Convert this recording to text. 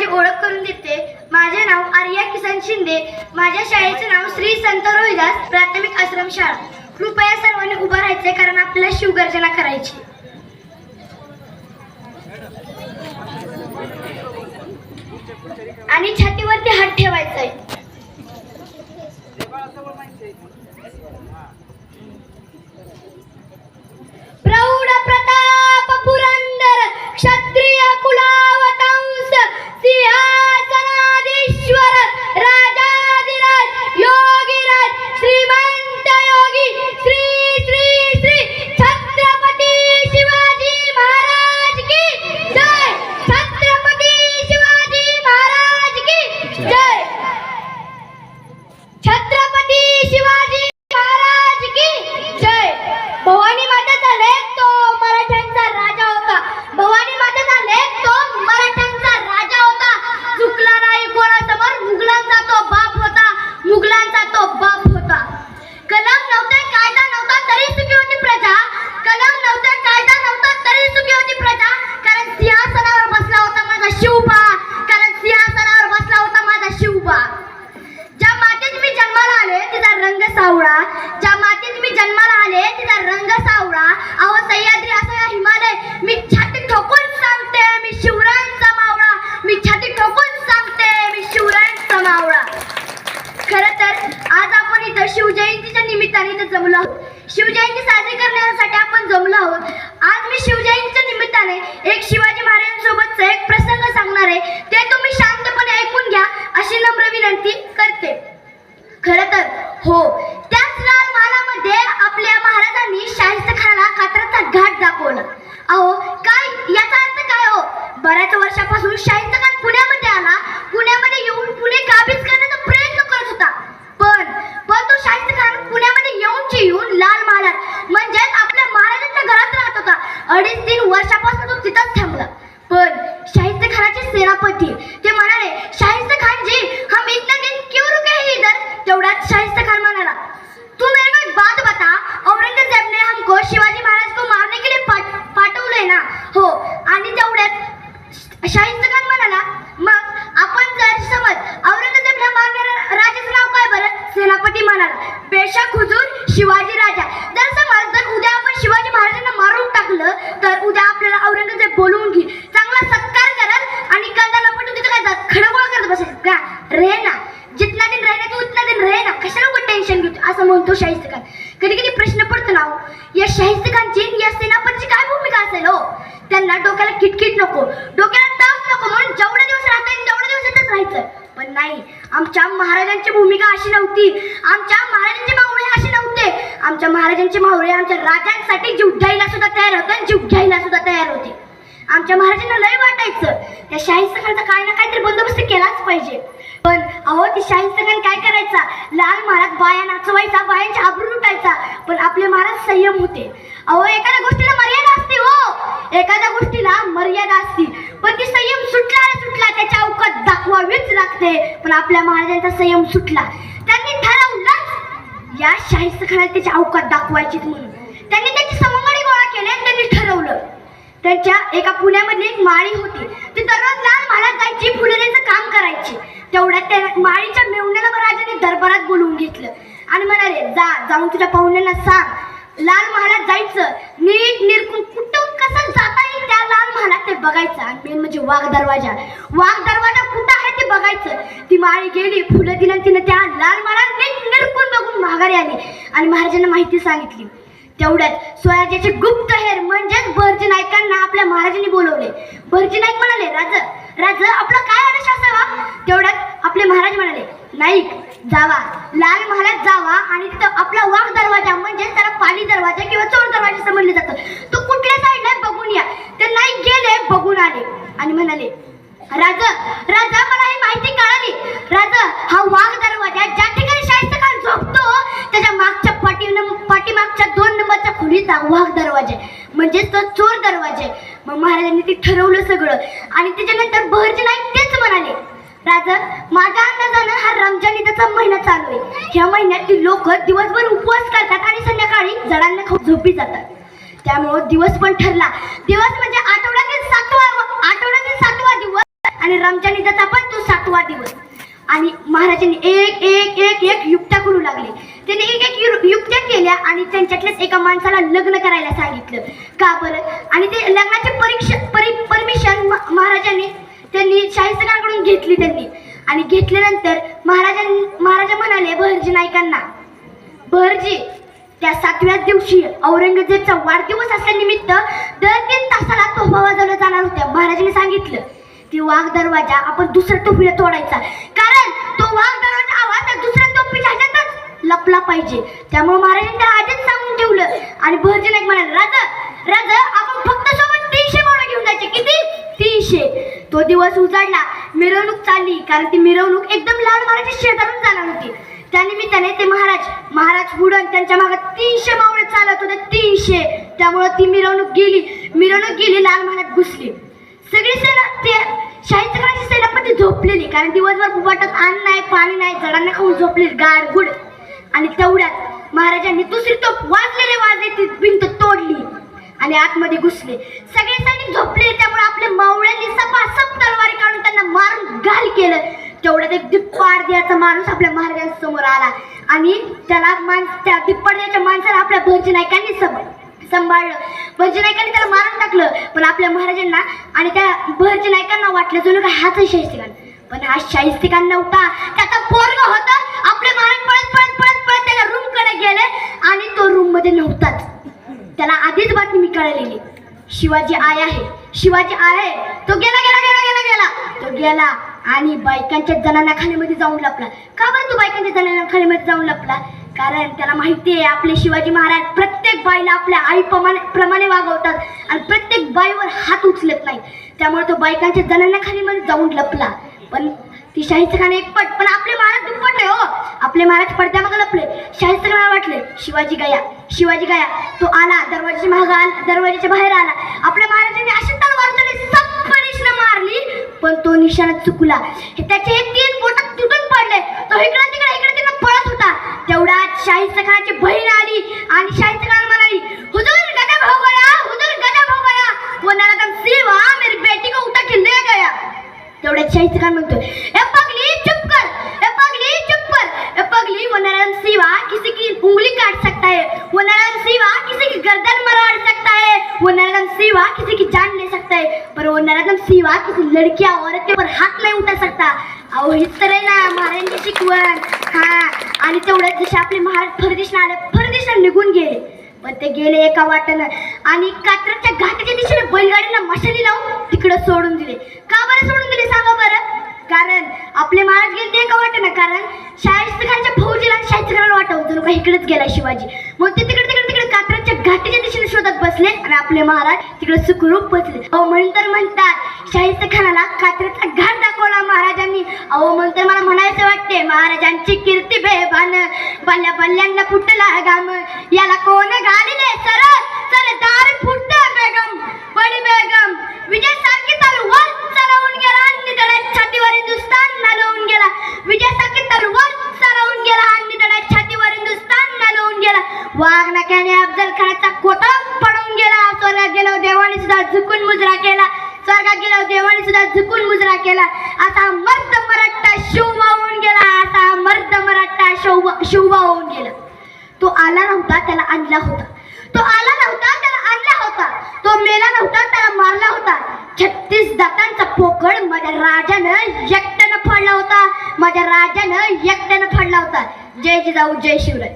माझी ओळख करून देते. माझे नाव आर्या किसन शिंदे. माझ्या शाळेचे नाव श्री संत रोहिदास प्राथमिक आश्रम शाळा. कृपया सर्वांनी उभं राहायचे कारण आपल्याला शिवगर्जना करायची. आणि छातीवरती हात ठेवायचा आहे. प्रौढ प्रताप पुरंदर क्षत्रिय कुलावतंस सिंहासनाधीश्वर राजाधिराज योगीराज श्रीमंत योगी श्री श्री श्री छत्रपती शिवाजी महाराज की जय. छत्रपती शिवाजी महाराज की जय. छत्रपती शिवाजी महाराज की जय. भवानी मातेचा लेख तो मराठ्यांचा राजा होता. भवानी मातेचा लेख तो मराठ्यांचा राजा होता. चुकला नाही कोणासमोर. मुघलांचा तो बाप होता. मुघलांचा तो बाप होता. कलम नव्हते कायदा नव्हता तरी सुखी होती प्रजा. कलम नव्हते कायदा नव्हता तरी सुखी होती प्रजा. कारण सिंहासनावर बसला होता माझा शिवबा. कारण सिंहासनावर बसला होता माझा शिवबा. ज्या मातीत मी जन्माला आले तिचा रंग सावळा. ज्या मातीत मी जन्माला आले तिचा रंग सावळा. अहो सह्याद्री असो या हिमालय मी छाती ठोकून सांगते मी शिवरायांचा मावळा. मी छाती ठोकून सांगते मी शिवरायांचा मावळा. खरं तर आज आपण इथं शिवजयंतीच्या निमित्ताने इथं जमलो आहोत. शिवजयंती साजरी करण्यासाठी आपण जमलो आहोत. आज मी शिवजयंतीच्या निमित्ताने एक शिवाजी महाराजांसोबतचा एक प्रसंग सांगणार आहे. ते तुम्ही शांतपणे ऐकून घ्या अशी नम्र विनंती करते. खरं तर हो, त्याच लाल महालामध्ये आपल्या महाराजांनी शाहिस्तेखानाला कात्रजचा घाट दाखवला. अहो काय याचा अर्थ काय हो? बऱ्याच वर्षापासून शाहिस्तेखान पुण्यामध्ये आला. पुण्यामध्ये येऊन पुणे काबीज करण्याचा प्रयत्न करत होता. पण तो शाहिस्तेखान पुण्यामध्ये येऊन लाल महालात म्हणजेच आपल्या महाराजांच्या घरात राहत होता. 2.5-3 वर्षापासून तो तिथंच थांबला. पण शाहिस्तेखानाचे सेनापती ते म्हणाले, शाहिस्तेखान जी हम इतने दिन क्यों रुके हैं इधर? तेवढ्यात शाहिस्तेखान म्हणाला, तू मेरे को एक बात बता, औरंगजेब ने हमको शिवाजी महाराज को मारने के लिए पाठवले ना? हो. आणि तेवढ्यात शाहिस्तेखान म्हणाला, मग आपण जर समज औरंगजेबला मारणाऱ्या राजाचं नाव काय बरं? सेनापती म्हणाला, बेशक हुजूर शिवाजी राजा. जर उद्या आपण शिवाजी महाराजांना मारून टाकलं तर उद्या आपल्याला औरंगजेब बोलवून घेईल, चांगला सत्कार करल आणि कंदाला पटून तिथं काय खडगोळा करत बसेल का? रे ना, जितना दिन रहना तू उतना दिन रहे ना, कशाला उगाच टेन्शन घेतो असं म्हणतो शाहिस्तेखान. कधी कधी प्रश्न पडतो ना, या शाहिस्तेखानची या सेनापतीची काय भूमिका असेल हो? त्यांना डोक्याला किटकिट नको, डोक्याला ताप नको म्हणून जेवढे दिवस राहता येईल तेवढे दिवस इथंच राहायचं. पण नाही, आमच्या महाराजांची भूमिका अशी नव्हती. आमच्या महाराजांचे मावळे असे नव्हते. आमच्या महाराजांचे मावळे आमच्या राजांसाठी जीव द्यायला सुद्धा तयार होते आणि जीव घ्यायला सुद्धा तयार होते. आमच्या महाराजांना लय वाटायचं त्या शाहिस्तेखानचा काय ना काहीतरी बंदोबस्त केलाच पाहिजे. पण अहो ती शाहिस्तेखान काय करायचा? लाल महाराज बाया नाचवायचा, बायांची आबरू लुटायचा. पण आपले महाराज संयम होते. अहो एखाद्या गोष्टीला मर्यादा असते हो, एखाद्या गोष्टीला मर्यादा असते. पण ती संयम सुटला त्याच्या अवकात दाखवावीच लागते. पण आपल्या महाराजांचा संयम सुटला. त्यांनी ठरवलंच या शाहिस्तेखानाला त्याची अवकात दाखवायचीच म्हणून. त्यांनी त्याची सवंगडी गोळा केले आणि त्यांनी ठरवलं. त्यांच्या एका पुण्यामधली एक माळी होती. ती दररोज लाल महालात जायची, फुलण्याचं काम करायची. तेवढ्यात त्या माळीच्या मेहुण्याला राजाने दरबारात बोलवून घेतलं आणि म्हणाले, जाऊन तुझ्या पाहुण्यांना सांग लाल महालात जायचं, नीट निरखून कुठून कसं जाता येईल त्या लाल महालात ते बघायचं. आणि मेन म्हणजे वाघ दरवाजा कुठं आहे ते बघायचं. ती माळी गेली, फुलं दिलं, तिनं त्या लाल महालात नीट निरखून बघून माघारी आली आणि महाराजांना माहिती सांगितली. तेवढ्यात स्वराज्याचे गुप्तहेर म्हणजेच भरजी नाईकांना आपल्या महाराजांनी बोलवले. भरजी नाईक म्हणाले, राज आपला काय आदेश असावा? तेवढ्यात आपले महाराज म्हणाले, नाईक जावा, लाल महालात जावा आणि तिथं आपला वाघ दरवाजा म्हणजे त्याला पाली दरवाजा किंवा चोर दरवाजा समजले जातं, तो कुठल्या साईडला बघून या. ते नाईक गेले, बघून आले आणि म्हणाले, राजा मला ही माहिती कळाली. राजा हा वाघ दरवाजा ज्या ठिकाणी शाहिस्तेखान झोपतो त्याच्या मागच्या पाठीमागच्या 2 नंबरच्या खोलीचा वाघ दरवाजा म्हणजेच तो चोर दरवाजा. मग महाराजांनी ते ठरवलं सगळं आणि त्याच्यानंतर भरजी नाईक तेच म्हणाले, राजा माझ्या अंदाजानं हा रमजान ईदचा महिना चालू आहे. ह्या महिन्यात ती लोक दिवसभर उपवास करतात आणि संध्याकाळी जडांना खाऊन झोपी जातात. त्यामुळे दिवस पण ठरला. दिवस म्हणजे आठवड्यातील 7वा दिवस आणि रमजान ईदचा महाराजांनी एक एक एक एक युक्त्या करू लागले. त्यांनी एक एक युक्त्या केल्या आणि त्यांच्यातल्याच एका माणसाला लग्न करायला सांगितलं. का बरं? आणि ते लग्नाची परमिशन महाराजांनी त्यांनी शाहिस्तेखानाकडून घेतली त्यांनी. आणि घेतल्यानंतर महाराजा म्हणाले बहरजी नाईकांना, बहरजी त्या 7व्या दिवशी औरंगजेबचा वाढदिवस असल्यानिमित्त दर 3 तासाला तोफा वाजवल्या जाणार होत्या. महाराजांनी सांगितलं की वाघ दरवाजा आपण दुसऱ्या तोफीला तोडायचा, कारण तो वाघ दरवाजा आवाज त्या दुसऱ्या तोफीच्या ह्याच्यातच लपला पाहिजे. त्यामुळे महाराजांनी त्याला आधीच सांगून ठेवलं. आणि बहरजी नाईक म्हणाले, राजा आपण फक्त सोबत 300 मावळे घेऊन जायचे. किती? 300. तो दिवस उजाडला, मिरवणूक चालली, कारण ती मिरवणूक एकदम लाल महाराजांच्या शेजारून जाणार होती. त्यानिमित्ताने ते महाराज पुढं त्यांच्या मागे 300 मावळे चालत होते. 300. त्यामुळे ती मिरवणूक गेली लाल महाराज घुसली. सगळी सेना ते शाहिस्तेखानाची सेना पण ती झोपलेली, कारण दिवसभर बुबाटात अन्न नाही पाणी नाही, जडांना खाऊन झोपलेली गाडगुड. आणि तेवढ्यात महाराजांनी दुसरी तोफ वाजले ती भिंत तोडली आणि आतमध्ये घुसले. सगळे सैनिक झोपले. त्यामुळे आपल्या मावळ्यांनी सपासप तलवारी काढून त्यांना मारून घाल केलं. तेवढ्यात एक दिप्पाड द्याचा माणूस आपल्या महाराजांसमोर आला आणि त्या दिप्पाड द्याच्या माणसाला आपल्या बहरजी नाईकांनी सांभाळलं. बहरजी नाईकांनी त्याला मारून टाकलं. पण आपल्या महाराजांना आणि त्या बहरजी नाईकांना वाटलं जणू काय हाच आहे शाहिस्तेखान. पण हा शाहिस्तेखान नव्हता, त्याचा पोरगा होता. आपले महाराज पळत त्याच्या रूम कडे गेले आणि तो रूम मध्ये नव्हताच. त्याला आधीच बातमी कळलेली, शिवाजी आहे. तो गेला आणि बायकांच्या जनानाखान्यामध्ये जाऊन लपला. का बरं तो बायकांच्या जनानाखान्यामध्ये जाऊन लपला? कारण त्याला माहिती आहे आपले शिवाजी महाराज प्रत्येक बाईला आपल्या आईप्रमाणे वागवतात आणि प्रत्येक बाईवर हात उचलत नाही. त्यामुळे तो बायकांच्या जनानाखान्यामध्ये जाऊन लपला. पण ती शाहिस्तेखान एकपट, पण आपले महाराज दुप्पट आहे हो. आपले महाराज पडद्यामागे लपले. शाहिस्तेखानाला वाटले शिवाजी गया. तो आला, दरवाजाच्या बाहेर आला. आपल्या महाराजांनी अशी तलवार सपनिशनं मारली, पण तो निशाणा चुकला. त्याचे हे 3 बोट तुटून पडले. तो इकडे तिकडे पळत होता. तेवढ्यात शाहिस्तेखानाची बहीण आली आणि शाहिस्तेखान म्हणाली, हुजूर गजा भाऊ गया, वो नरादम सिवा मेरी बेटी को उठा के ले गया. तेवढ्यात शाहिस्तेखान म्हणतोय, ए पगली चुप कर. वो नरादम सिवा किसी की उंगली काट सकता है, वो नरादम सिवा किसी की गर्दन मरोड़ सकता है, वो नरादम सिवा किसी की जान ले सकता है, पर वो नरादम सिवा किसी लड़की या औरत के ऊपर हाथ नहीं उठा सकता. अहो हेच तर आहे ना महाराजांची शिकवण. आणि तेवढ्यात जसे आपले महाराज परदेशला निघून गेले. पण ते गेले एका वाटेनं आणि कात्रजच्या घाटाच्या दिशेने बैलगाडीला मशाली लावून तिकडं सोडून दिले. का बरं सोडून दिले सांगा बरं? कारण आपले महाराज गेले ते एका वाटेनं, कारण शाहिस्तेखानच्या फौजीला शाहिस्तेखानाला वाटावं जणू काही इकडेच गेला शिवाजी. मग ते तिकडे कात्रजच्या घाटाच्या दिशेने शोधत बसले आणि आपले महाराज तिकडे सुखरूप बसले. अहो म्हणतात शाहिस्तेखानाला कात्रजचा घाट दाखवला महाराजांनी. अहो म्हणतर मला म्हणायचं वाटते, महाराजांची कीर्ती बेभान, बल्ल्यांना फुटला गाम, याला कोण घालिले सर दार फुटते बेगम, बडी बेगम. विजय सारखी तलवार चालवून गेला आणि दळ्यात छातीवर हिंदुस्तान नालवून गेला. विजय सारखी तलवार चालवून गेला आणि दळ्यात छातीवर हिंदुस्तान नालवून गेला. वाघ नक्याने अफजल खानाचा कोटा पडून गेला. स्वर्गात गेलो देवाने सुद्धा झुकून मुजरा केला. असा मर्द मराठा शिवबा होऊन गेला. तो आला नव्हता त्याला आणला होता. तो मेला नव्हता त्याला मारला होता. 36 दातांचा पोकळ माझ्या राजानं एकट्यानं फाडला होता. जय जिजाऊ जय शिवराय.